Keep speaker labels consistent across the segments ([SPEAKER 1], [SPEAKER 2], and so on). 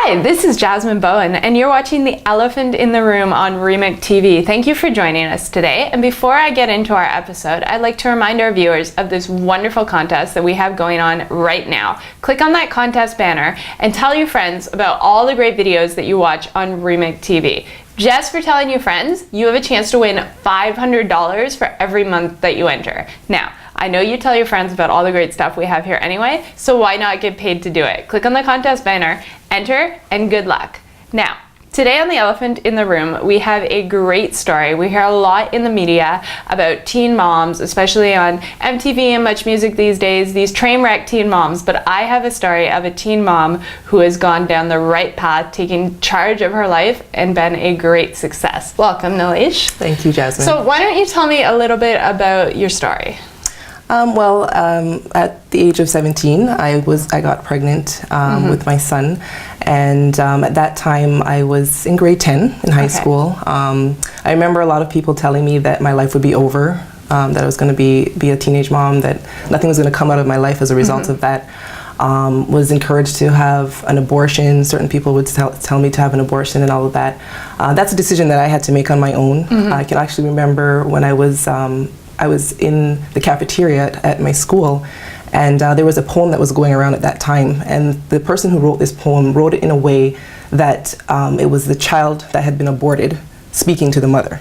[SPEAKER 1] Hi, this is Jasmine Bowen, and you're watching The Elephant in the Room on Remix TV. Thank you for joining us today. And before I get into our episode, I'd like to remind our viewers of this wonderful contest that we have going on right now. Click on that contest banner and tell your friends about all the great videos that you watch on Remix TV. Just for telling your friends, you have a chance to win $500 for every month that you enter. Now, I know you tell your friends about all the great stuff we have here anyway, so why not get paid to do it? Click on the contest banner, enter, and good luck. Now, today on The Elephant in the Room, we have a great story. We hear a lot in the media about teen moms, especially on MTV and Much Music these days, these train wreck teen moms, but I have a story of a teen mom who has gone down the right path, taking charge of her life, and been a great success. Welcome, Nalish.
[SPEAKER 2] Thank you, Jasmine.
[SPEAKER 1] So why don't you tell me a little bit about your story?
[SPEAKER 2] At the age of 17, I got pregnant with my son, and at that time I was in grade 10 in high school. I remember a lot of people telling me that my life would be over, that I was going to be a teenage mom, that nothing was going to come out of my life as a result of that. Was encouraged to have an abortion. Certain people would tell me to have an abortion and all of that. That's a decision that I had to make on my own. I can actually remember when I was in the cafeteria at my school, and there was a poem that was going around at that time, and the person who wrote this poem wrote it in a way that it was the child that had been aborted speaking to the mother.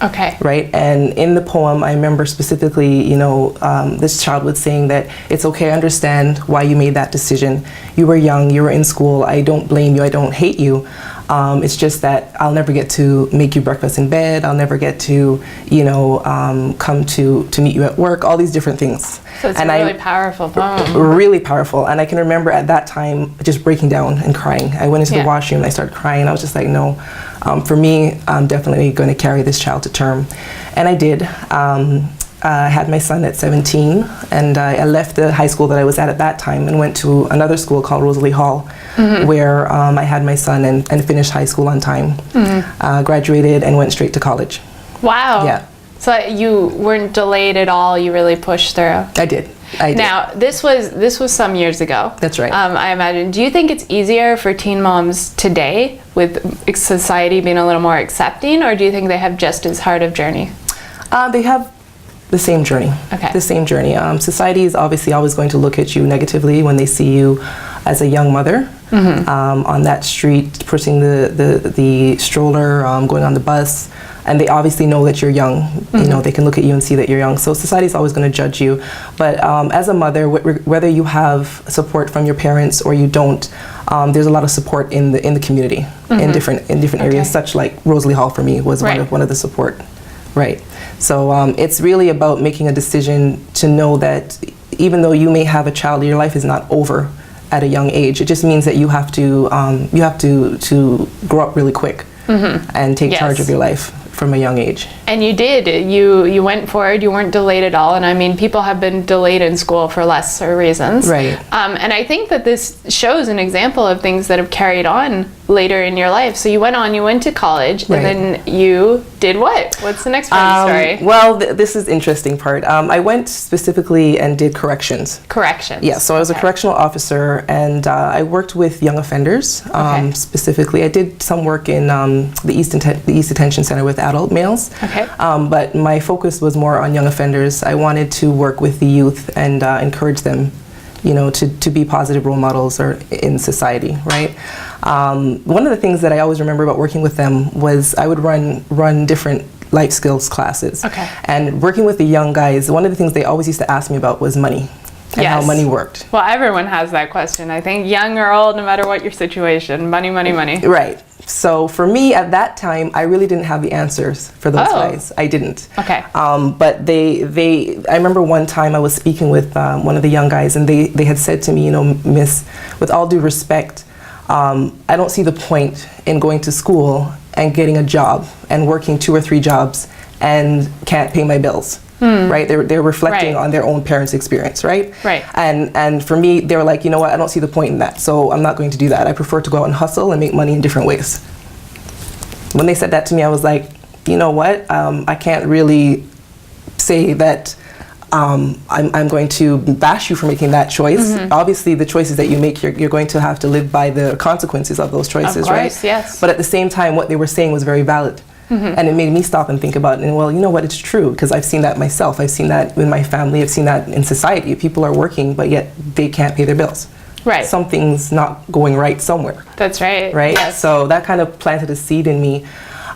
[SPEAKER 1] Okay.
[SPEAKER 2] Right? And in the poem, I remember specifically, this child was saying that it's okay, I understand why you made that decision. You were young, you were in school, I don't blame you, I don't hate you. It's just that I'll never get to make you breakfast in bed, I'll never get to, come to meet you at work, all these different things.
[SPEAKER 1] So it's a really powerful poem.
[SPEAKER 2] Really powerful. And I can remember at that time just breaking down and crying. I went into the washroom and I started crying. I was just like, no, for me, I'm definitely going to carry this child to term. And I did. I had my son at 17, and I left the high school that I was at that time and went to another school called Rosalie Hall, where I had my son and finished high school on time, graduated and went straight to college.
[SPEAKER 1] Wow.
[SPEAKER 2] Yeah.
[SPEAKER 1] So you weren't delayed at all, you really pushed through.
[SPEAKER 2] I did.
[SPEAKER 1] Now, this was some years ago.
[SPEAKER 2] That's right.
[SPEAKER 1] I imagine. Do you think it's easier for teen moms today with society being a little more accepting, or do you think they have just as hard of journey? They
[SPEAKER 2] have the same journey.
[SPEAKER 1] Okay.
[SPEAKER 2] The same journey. Society is obviously always going to look at you negatively when they see you as a young mother on that street, pushing the stroller, going on the bus, and they obviously know that you're young. You know, they can look at you and see that you're young. So society is always going to judge you. But as a mother, whether you have support from your parents or you don't, there's a lot of support in the community in different areas, such like Rosalie Hall for me was one of the support. Right. So it's really about making a decision to know that even though you may have a child, your life is not over at a young age. It just means that you have to grow up really quick and take charge of your life from a young age.
[SPEAKER 1] And you did. You went forward. You weren't delayed at all. And I mean, people have been delayed in school for lesser reasons.
[SPEAKER 2] Right.
[SPEAKER 1] And I think that this shows an example of things that have carried on later in your life. So you went to college, and then you did what? What's the next part of the story?
[SPEAKER 2] Well, this is the interesting part. I went specifically and did corrections.
[SPEAKER 1] Corrections.
[SPEAKER 2] Yeah, so I was a correctional officer, and I worked with young offenders specifically. I did some work in the East Detention Center with adult males.
[SPEAKER 1] Okay.
[SPEAKER 2] But my focus was more on young offenders. I wanted to work with the youth and encourage them, to be positive role models in society, right? One of the things that I always remember about working with them was I would run different life skills classes.
[SPEAKER 1] Okay.
[SPEAKER 2] And working with the young guys, one of the things they always used to ask me about was money and how money worked.
[SPEAKER 1] Well, everyone has that question. I think young or old, no matter what your situation, money, money, money.
[SPEAKER 2] Right. So for me at that time, I really didn't have the answers for those guys. I didn't.
[SPEAKER 1] Okay.
[SPEAKER 2] But I remember one time I was speaking with one of the young guys, and they had said to me, Miss, with all due respect, I don't see the point in going to school and getting a job and working 2 or 3 jobs and can't pay my bills. Right? They're reflecting on their own parents' experience, right?
[SPEAKER 1] Right.
[SPEAKER 2] And for me, they were like, you know what, I don't see the point in that, so I'm not going to do that. I prefer to go out and hustle and make money in different ways. When they said that to me, I was like, you know what, I can't really say that I'm going to bash you for making that choice. Obviously, the choices that you make, you're going to have to live by the consequences of those choices,
[SPEAKER 1] of course,
[SPEAKER 2] right?
[SPEAKER 1] Yes.
[SPEAKER 2] But at the same time, what they were saying was very valid. And it made me stop and think about it. And well, you know what? It's true, because I've seen that myself. I've seen that in my family. I've seen that in society. People are working, but yet they can't pay their bills.
[SPEAKER 1] Right.
[SPEAKER 2] Something's not going right somewhere.
[SPEAKER 1] That's right.
[SPEAKER 2] Right?
[SPEAKER 1] Yes.
[SPEAKER 2] So that kind of planted a seed in me.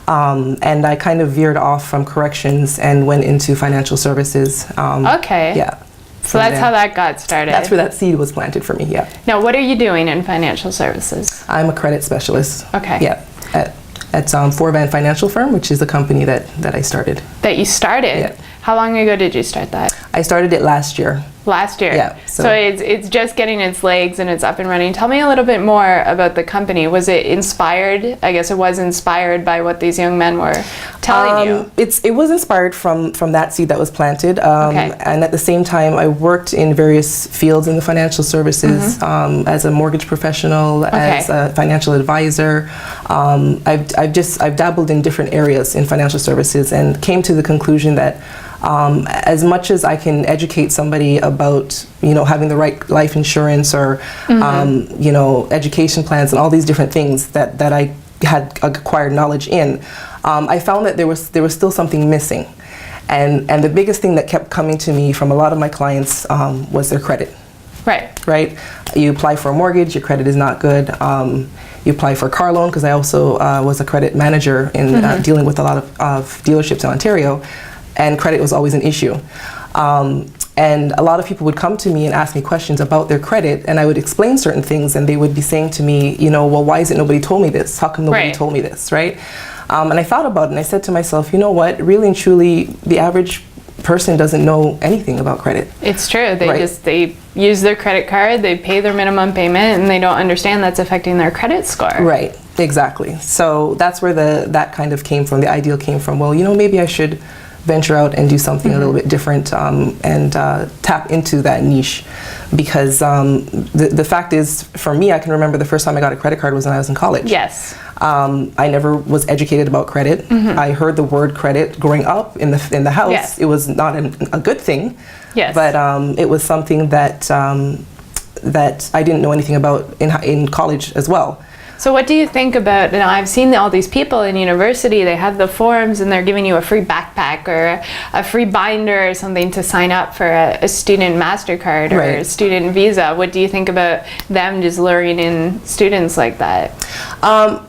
[SPEAKER 2] And I kind of veered off from corrections and went into financial services.
[SPEAKER 1] Okay.
[SPEAKER 2] Yeah.
[SPEAKER 1] So that's how that got started.
[SPEAKER 2] That's where that seed was planted for me, yeah.
[SPEAKER 1] Now, what are you doing in financial services?
[SPEAKER 2] I'm a credit specialist.
[SPEAKER 1] Okay.
[SPEAKER 2] Yeah. At Forvan Financial Firm, which is the company that I started.
[SPEAKER 1] That you started?
[SPEAKER 2] Yeah.
[SPEAKER 1] How long ago did you start that?
[SPEAKER 2] I started it last year.
[SPEAKER 1] Last year?
[SPEAKER 2] Yeah.
[SPEAKER 1] So it's just getting its legs and it's up and running. Tell me a little bit more about the company. Was it inspired? I guess it was inspired by what these young men were telling you.
[SPEAKER 2] It was inspired from that seed that was planted.
[SPEAKER 1] Okay.
[SPEAKER 2] And at the same time, I worked in various fields in the financial services as a mortgage professional, as a financial advisor. I've dabbled in different areas in financial services and came to the conclusion that as much as I can educate somebody about, having the right life insurance or, education plans and all these different things that I had acquired knowledge in, I found that there was still something missing. And the biggest thing that kept coming to me from a lot of my clients was their credit. Right? You apply for a mortgage, your credit is not good. You apply for a car loan, because I also was a credit manager in dealing with a lot of dealerships in Ontario. And credit was always an issue. And a lot of people would come to me and ask me questions about their credit, and I would explain certain things, and they would be saying to me, well, why isn't nobody told me this? How come nobody told me this, right? And I thought about it, and I said to myself, you know what, really and truly, the average person doesn't know anything about credit.
[SPEAKER 1] It's true. They use their credit card, they pay their minimum payment, and they don't understand that's affecting their credit score. Right,
[SPEAKER 2] exactly. So that's where that kind of came from, the ideal came from, well, maybe I should venture out and do something a little bit different and tap into that niche, because the fact is, for me, I can remember the first time I got a credit card was when I was in college.
[SPEAKER 1] Yes.
[SPEAKER 2] I never was educated about credit. I heard the word credit growing up in the house.
[SPEAKER 1] Yes.
[SPEAKER 2] It was not a good thing.
[SPEAKER 1] Yes.
[SPEAKER 2] But it was something that I didn't know anything about in college as well.
[SPEAKER 1] So what do you think about, I've seen all these people in university, they have the forms and they're giving you a free backpack or a free binder or something to sign up for a student MasterCard or a student visa. What do you think about them just luring in students like that?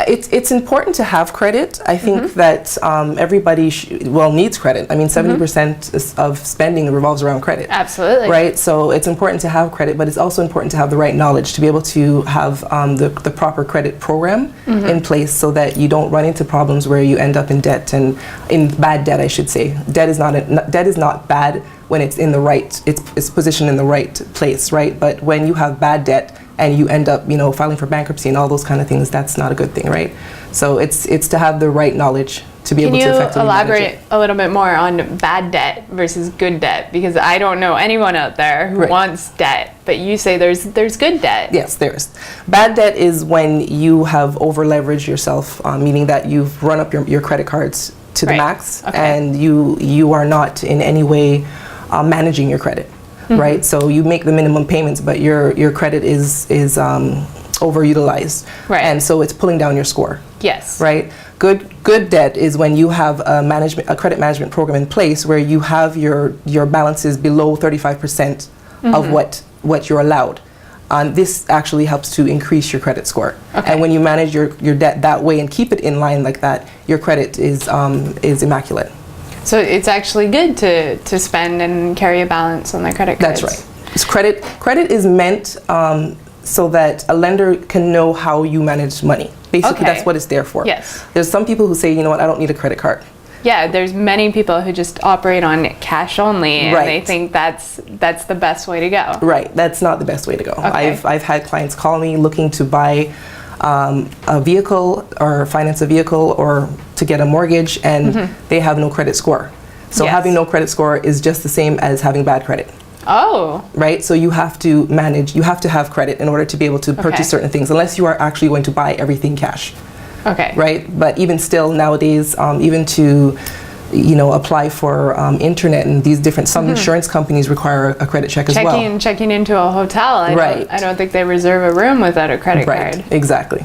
[SPEAKER 2] It's important to have credit. I think that everybody needs credit. I mean, 70% of spending revolves around credit.
[SPEAKER 1] Absolutely.
[SPEAKER 2] Right? So it's important to have credit, but it's also important to have the right knowledge to be able to have the proper credit program in place, so that you don't run into problems where you end up in debt, and in bad debt, I should say. Debt is not bad when it's in the right, it's positioned in the right place, right? But when you have bad debt and you end up, filing for bankruptcy and all those kind of things, that's not a good thing, right? So it's to have the right knowledge to be able to effectively manage it.
[SPEAKER 1] Can you elaborate a little bit more on bad debt versus good debt? Because I don't know anyone out there who wants debt, but you say there's good debt.
[SPEAKER 2] Yes, there's. Bad debt is when you have over-leveraged yourself, meaning that you've run up your credit cards to the max, and you are not in any way managing your credit, right? So you make the minimum payments, but your credit is overutilized, and so it's pulling down your score.
[SPEAKER 1] Yes.
[SPEAKER 2] Right. Good debt is when you have a credit management program in place where you have your balances below 35% of what you're allowed. This actually helps to increase your credit score. And when you manage your debt that way and keep it in line like that, your credit is immaculate.
[SPEAKER 1] So it's actually good to spend and carry a balance on their credit cards.
[SPEAKER 2] That's right. It's credit is meant so that a lender can know how you manage money. Basically, that's what it's there for.
[SPEAKER 1] Yes.
[SPEAKER 2] There's some people who say, you know what, I don't need a credit card.
[SPEAKER 1] Yeah, there's many people who just operate on cash only, and they think that's the best way to go. Right,
[SPEAKER 2] that's not the best way to go. I've had clients call me looking to buy a vehicle or finance a vehicle or to get a mortgage, and they have no credit score. So having no credit score is just the same as having bad credit.
[SPEAKER 1] Oh.
[SPEAKER 2] Right? So you have to have credit in order to be able to purchase certain things, unless you are actually going to buy everything cash.
[SPEAKER 1] Okay.
[SPEAKER 2] Right? But even still nowadays, even to apply for internet and these different, some insurance companies require a credit check as well.
[SPEAKER 1] Checking into a hotel. I don't think they reserve a room without a credit card.
[SPEAKER 2] Exactly.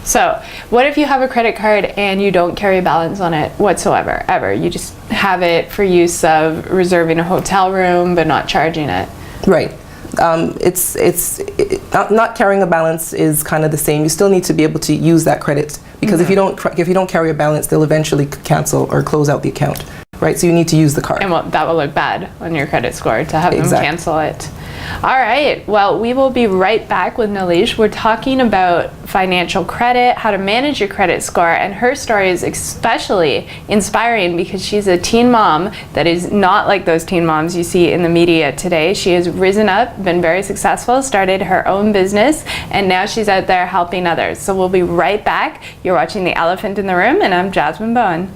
[SPEAKER 1] So what if you have a credit card and you don't carry a balance on it whatsoever, ever? You just have it for use of reserving a hotel room but not charging it.
[SPEAKER 2] Right. Not carrying a balance is kind of the same. You still need to be able to use that credit, because if you don't carry a balance, they'll eventually cancel or close out the account. Right, so you need to use the card.
[SPEAKER 1] And that will look bad on your credit score to have them cancel it. All right, well, we will be right back with Nalish. We're talking about financial credit, how to manage your credit score, and her story is especially inspiring because she's a teen mom that is not like those teen moms you see in the media today. She has risen up, been very successful, started her own business, and now she's out there helping others. So we'll be right back. You're watching The Elephant in the Room, and I'm Jasmine Bowen.